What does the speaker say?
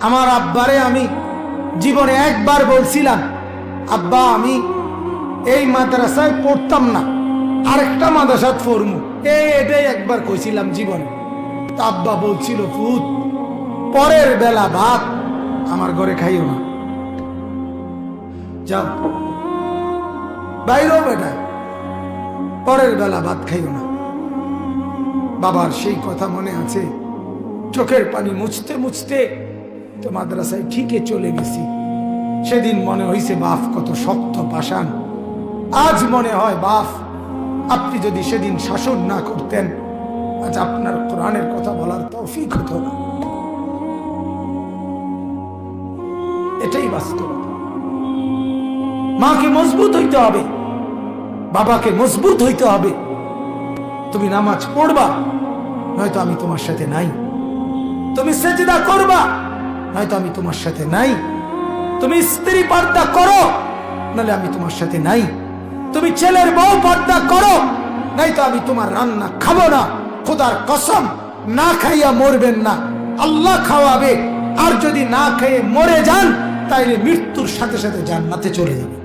আমার আব্বারে আমি জীবনে একবার বলছিলাম, আব্বা আমি এই মাদ্রাসায় পড়তাম না, আরেকটা মাদ্রাসাত পড়মু, এটাই একবার কইছিলাম জীবনে। আব্বা বলছিল, পুত পরের বেলা ভাত আমার ঘরে খাইও না, যাও বাইরেও বেটা, পরের বেলা ভাত খাইও না। বাবার সেই কথা মনে আছে, চোখের পানি মুছতে মুছতে তো মাদ্রাসায় ঠিকই চলে গেছি। সেদিন মনে হয়েছে বাপ কত শক্ত পাষাণ, আজ মনে হয় বাপ আপনি যদি সেদিন শাসন না করতেন, আজ আপনার কোরআনের কথা বলার তৌফিক হতো না। এটাই বাস্তবতা। মাকে মজবুত হইতে হবে, বাবাকে মজবুত হইতে হবে। তুমি নামাজ পড়বা, নয়তো আমি তোমার সাথে নাই। তুমি সেজদা করবা, নয়তো আমি তোমার সাথে নাই। তুমি স্ত্রী পর্দা করো, নাহলে আমি তোমার সাথে নাই। তুমি ছেলের বউ পর্দা করো, নয়তো আমি তোমার রান্না খাবো না। খোদার কসম, না খাইয়া মরবেন না, আল্লাহ খাওয়াবে। আর যদি না খেয়ে মরে যান, তাইলে মৃত্যুর সাথে সাথে জান্নাতে চলে যাবে।